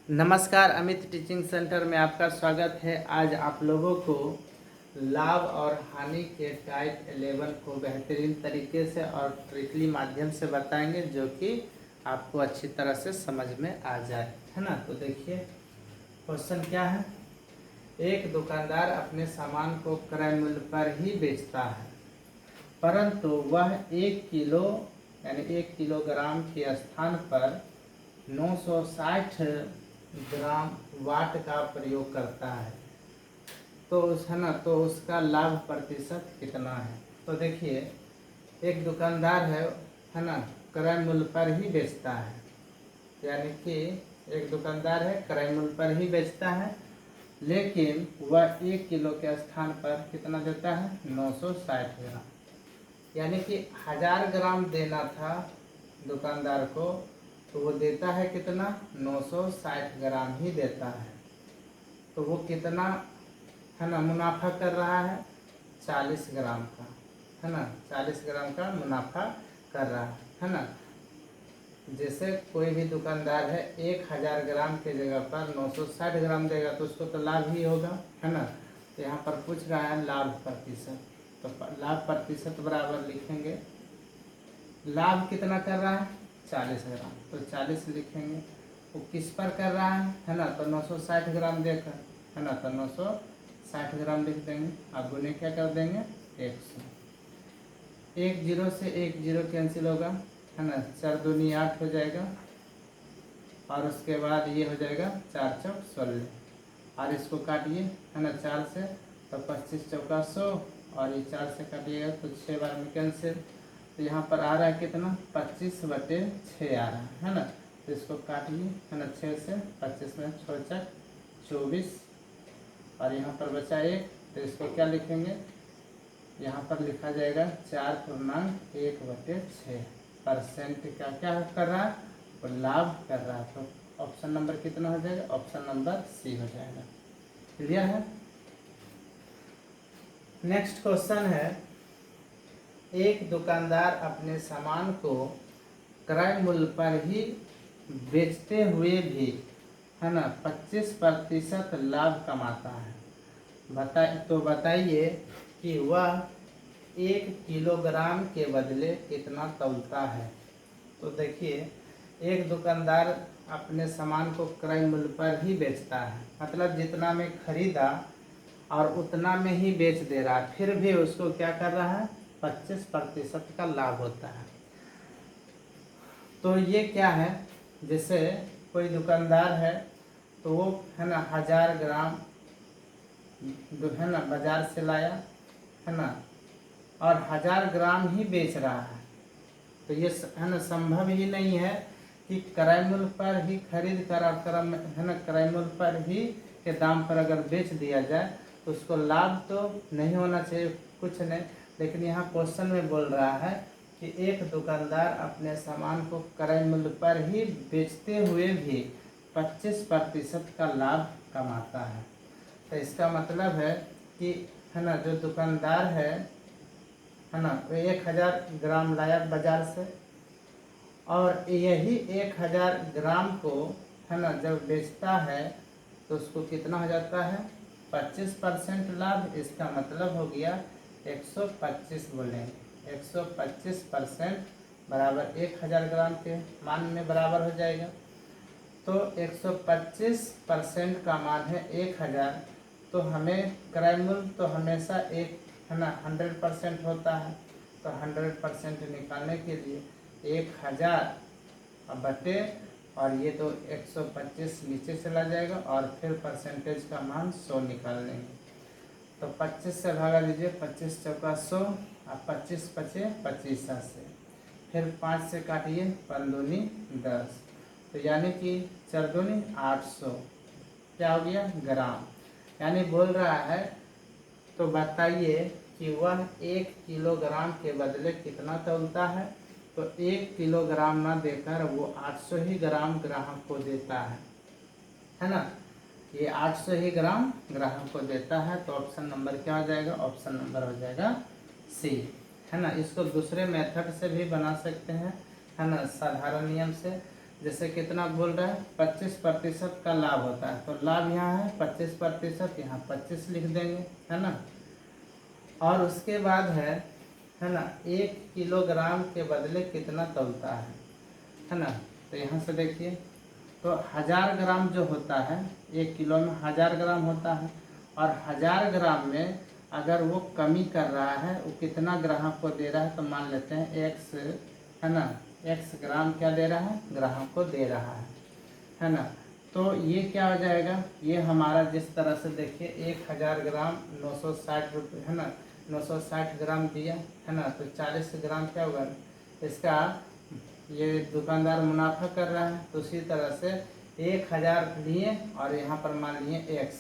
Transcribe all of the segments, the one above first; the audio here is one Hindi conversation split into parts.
नमस्कार, अमित टीचिंग सेंटर में आपका स्वागत है। आज आप लोगों को लाभ और हानि के टाइप 11 को बेहतरीन तरीके से और ट्रिकली माध्यम से बताएंगे, जो कि आपको अच्छी तरह से समझ में आ जाए, है ना। तो देखिए क्वेश्चन क्या है। एक दुकानदार अपने सामान को क्रय मूल्य पर ही बेचता है, परंतु वह 1 किलो यानी 1 किलोग्राम के स्थान पर 960 ग्राम वाट का प्रयोग करता है, तो तो उसका लाभ प्रतिशत कितना है। तो देखिए, एक दुकानदार है ना, क्रय मूल्य पर ही बेचता है, यानी कि एक दुकानदार है क्रय मूल्य पर ही बेचता है, लेकिन वह 1 किलो के स्थान पर कितना देता है, 960 ग्राम, यानी कि 1000 ग्राम देना था दुकानदार को, तो वो देता है कितना, 960 ग्राम ही देता है। तो वो कितना है ना मुनाफा कर रहा है, 40 ग्राम का, है ना, 40 ग्राम का मुनाफा कर रहा है ना। जैसे कोई भी दुकानदार है 1000 ग्राम के जगह पर 960 ग्राम देगा, तो उसको तो लाभ ही होगा, है ना। तो यहाँ पर पूछ रहा है लाभ प्रतिशत, तो लाभ प्रतिशत बराबर लिखेंगे, लाभ कितना कर रहा है, 40 ग्राम, तो 40 लिखेंगे। वो किस पर कर रहा है ना, तो 960 ग्राम देकर, है ना, तो 960 ग्राम लिख देंगे। अब गुने क्या कर देंगे, 100। 1 0 से 1 0 कैंसिल होगा, है ना, 4 दूनी 8 हो जाएगा, और उसके बाद ये हो जाएगा 4 चौक 16, और इसको काटिए, है ना, 4 से, तो 25 चौका 100, और ये 4 से काटिएगा तो 6 बार में कैंसिल। तो यहाँ पर आ रहा है कितना, 25/6 आ रहा है ना। तो इसको काटिए, है ना, 6 से 25 में 6 24, और यहाँ पर बचा 1, तो इसको क्या लिखेंगे, यहाँ पर लिखा जाएगा 4.1/6%। क्या कर रहा है, वो लाभ कर रहा है। तो ऑप्शन नंबर कितना हो जाएगा, ऑप्शन नंबर सी हो जाएगा। क्लियर है। नेक्स्ट क्वेश्चन है, एक दुकानदार अपने सामान को क्रय मूल्य पर ही बेचते हुए भी, है ना, 25% लाभ कमाता है। बताइए कि वह 1 किलोग्राम के बदले कितना तौलता है। तो देखिए, एक दुकानदार अपने सामान को क्रय मूल्य पर ही बेचता है, मतलब जितना में खरीदा और उतना में ही बेच दे रहा है, फिर भी उसको क्या कर रहा है, 25% का लाभ होता है। तो ये क्या है, जैसे कोई दुकानदार है, तो वो है ना 1000 ग्राम है ना बाजार से लाया, है ना, और 1000 ग्राम ही बेच रहा है। तो ये है ना संभव ही नहीं है कि क्रय मूल्य पर ही खरीद कर और है ना क्रय मूल्य पर ही के दाम पर अगर बेच दिया जाए तो उसको लाभ तो नहीं होना चाहिए, कुछ नहीं। लेकिन यहाँ क्वेश्चन में बोल रहा है कि एक दुकानदार अपने सामान को क्रय मूल्य पर ही बेचते हुए भी 25% का लाभ कमाता है। तो इसका मतलब है कि है ना जो दुकानदार है ना, वो 1000 ग्राम लाया बाजार से, और यही 1000 ग्राम को है ना जब बेचता है तो उसको कितना हो जाता है, 25% लाभ। इसका मतलब हो गया 125 बोलेंगे, 125% बराबर 1000 ग्राम के मान में बराबर हो जाएगा। तो 125% का मान है 1000, तो हमें क्रय मूल्य तो हमेशा एक है ना 100% होता है। तो 100% निकालने के लिए 1000 अब बटे, और ये तो 125 नीचे चला जाएगा, और फिर परसेंटेज का मान 100 निकाल लेंगे। तो 25 से भागा दीजिए, 25 चौका 100, और 25 बचे 25 से, फिर 5 से काटिए, 5 दूनी 10, तो यानी कि 4 दूनी 800 क्या हो गया, ग्राम। यानी बोल रहा है, तो बताइए कि वह 1 किलोग्राम के बदले कितना तौलता है। तो 1 किलोग्राम ना देकर वो 800 ही ग्राम ग्राहक को देता है ना। ये 800 ही ग्राम ग्राहक को देता है। तो ऑप्शन नंबर क्या हो जाएगा, ऑप्शन नंबर हो जाएगा सी, है ना। इसको दूसरे मेथड से भी बना सकते हैं, है ना, साधारण नियम से। जैसे कितना बोल रहा है 25% का लाभ होता है, तो लाभ यहाँ है 25%, यहाँ 25 लिख देंगे, है ना। और उसके बाद है ना 1 किलोग्राम के बदले कितना तौलता है ना। तो यहाँ से देखिए, तो 1000 ग्राम जो होता है 1 किलो में 1000 ग्राम होता है, और 1000 ग्राम में अगर वो कमी कर रहा है, वो कितना ग्राहक को दे रहा है, तो मान लेते हैं x, है ना, x ग्राम क्या दे रहा है, ग्राहक को दे रहा है ना। तो ये क्या हो जाएगा, ये हमारा जिस तरह से देखिए 1000 ग्राम 960 रुपये, है ना, 960 ग्राम दिया, है ना, तो 40 ग्राम क्या होगा इसका, ये दुकानदार मुनाफा कर रहा है। तो उसी तरह से 1000 लिए और यहाँ पर मान लिए x,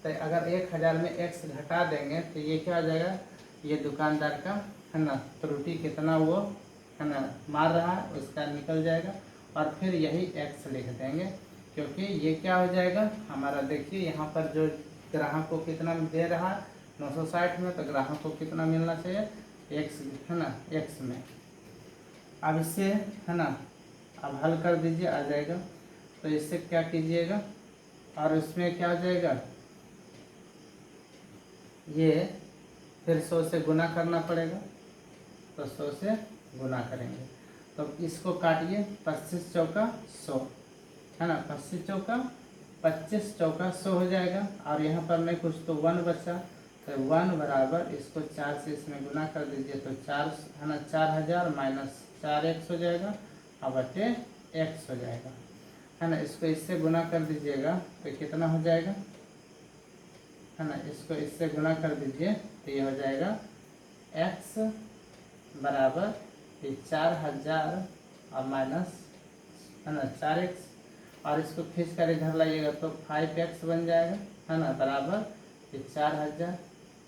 तो अगर 1000 में x घटा देंगे तो ये क्या हो जाएगा, ये दुकानदार का, है ना, त्रुटि कितना वो, है ना, मार रहा है उसका निकल जाएगा, और फिर यही x लिख देंगे, क्योंकि ये क्या हो जाएगा हमारा, देखिए यहाँ पर जो ग्राहक को कितना दे रहा है 960 में, तो ग्राहक को कितना मिलना चाहिए x, है ना, x में। अब इससे, है ना, अब हल कर दीजिए, आ जाएगा। तो इससे क्या कीजिएगा, और इसमें क्या हो जाएगा, ये फिर 100 से गुना करना पड़ेगा, तो 100 से गुना करेंगे, तो इसको काटिए, 25 चौका 100, है ना, 25 चौका 25 चौका 100 हो जाएगा, और यहाँ पर नहीं कुछ तो 1 बचा, तो 1 बराबर इसको 4 से इसमें गुना कर दीजिए, तो 4, है ना, 4000 माइनस 4x हो जाएगा, और बटे x हो जाएगा, है ना। इसको इससे गुना कर दीजिएगा तो कितना हो जाएगा, है ना, इसको इससे गुना कर दीजिए तो ये हो जाएगा x बराबर 4000 और माइनस, है ना, 4x, और इसको खींच कर इधर लाइएगा तो 5x बन जाएगा, है ना, बराबर 4000,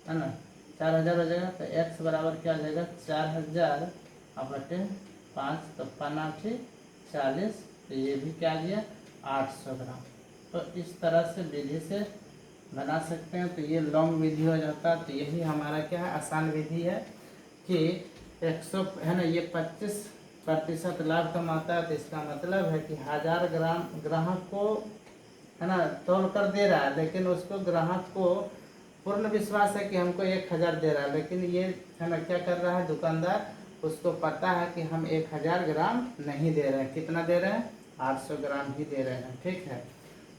है ना, 4000 हो जाएगा, तो x बराबर क्या हो जाएगा 4000 और बटे 5, तो 5 40, तो ये भी क्या दिया 800 ग्राम। तो इस तरह से विधि से बना सकते हैं, तो ये लॉन्ग विधि हो जाता है। तो यही हमारा क्या है, आसान विधि है कि 100, है ना, ये 25% लाभ कमाता है, तो इसका मतलब है कि 1000 ग्राम ग्राहक को, है ना, तौल कर दे रहा है, लेकिन उसको ग्राहक को पूर्ण विश्वास है कि हमको 1000 दे रहा है, लेकिन ये, है ना, क्या कर रहा है दुकानदार, उसको पता है कि हम 1000 ग्राम नहीं दे रहे हैं, कितना दे रहे हैं 800 ग्राम ही दे रहे हैं, ठीक है।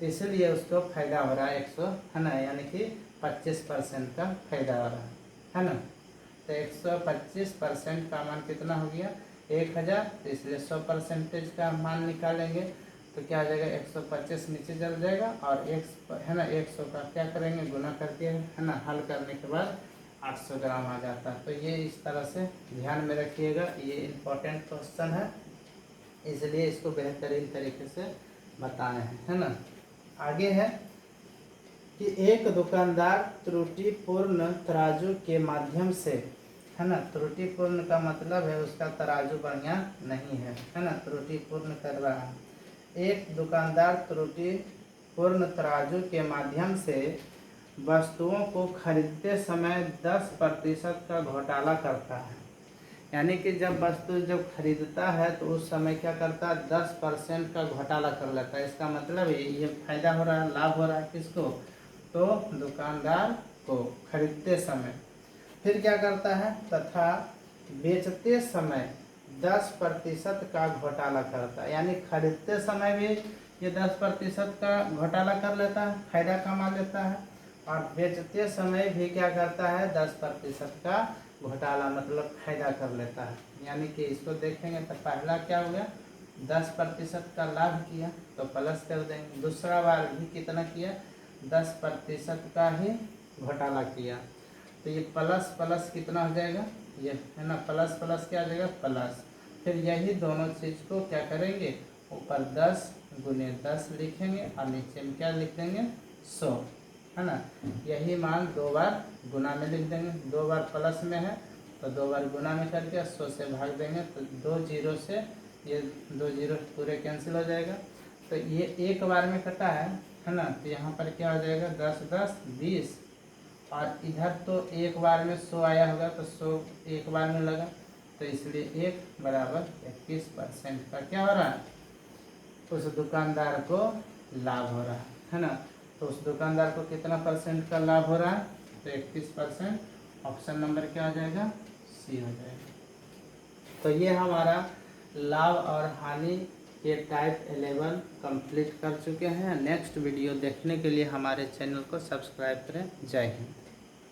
तो इसलिए उसको फायदा हो रहा है 100, है ना, यानी कि 25% का फायदा हो रहा है ना। तो 125% का मान कितना हो गया 1000, तो इसलिए 100% का मान निकालेंगे तो क्या हो जाएगा 125 नीचे चल जाएगा, और x, है ना, 100 का क्या करेंगे गुना करके, है ना, हल करने के बाद 800 ग्राम आ जाता है। तो ये इस तरह से ध्यान में रखिएगा, ये इम्पोर्टेंट क्वेश्चन है, इसलिए इसको बेहतरीन तरीके से बताए हैं, है ना। आगे है कि एक दुकानदार त्रुटिपूर्ण तराजू के माध्यम से, है ना, त्रुटिपूर्ण का मतलब है उसका तराजू बढ़िया नहीं है ना, त्रुटिपूर्ण कर रहा है। एक दुकानदार त्रुटिपूर्ण तराजू के माध्यम से वस्तुओं को खरीदते समय 10% का घोटाला करता है, यानी कि जब वस्तु जब खरीदता है तो उस समय क्या करता है 10% का घोटाला कर लेता है। इसका मतलब ये फायदा हो रहा है, लाभ हो रहा है किसको, तो दुकानदार को खरीदते समय। फिर क्या करता है, तथा बेचते समय 10% का घोटाला करता है, यानी खरीदते समय भी ये 10% का घोटाला कर लेता है, फायदा कमा लेता है, और बेचते समय भी क्या करता है 10% का घोटाला मतलब फायदा कर लेता है। यानी कि इसको देखेंगे तो पहला क्या हो गया 10% का लाभ किया तो प्लस कर देंगे, दूसरा बार भी कितना किया 10% का ही घोटाला किया, तो ये प्लस प्लस कितना हो जाएगा, ये, है ना, प्लस प्लस क्या हो जाएगा प्लस। फिर यही दोनों चीज़ को क्या करेंगे, ऊपर 10 गुने 10 लिखेंगे और नीचे में क्या लिख देंगे 100, है ना। यही मान 2 बार गुना में लिख देंगे, 2 बार प्लस में है तो 2 बार गुना में करके 100 से भाग देंगे, तो 2 जीरो से ये 2 जीरो पूरे कैंसिल हो जाएगा। तो ये एक बार में कटा है ना, तो यहाँ पर क्या हो जाएगा 10 10 20, और इधर तो एक बार में 100 आया होगा तो 100 एक बार में लगा, तो इसलिए 1 बराबर 21% का क्या हो रहा है उस दुकानदार को लाभ हो रहा है ना। तो उस दुकानदार को कितना % का लाभ हो रहा है, तो 31%। ऑप्शन नंबर क्या हो जाएगा, सी हो जाएगा। तो ये हमारा लाभ और हानि के टाइप 11 कंप्लीट कर चुके हैं। नेक्स्ट वीडियो देखने के लिए हमारे चैनल को सब्सक्राइब करें। जय हिंद।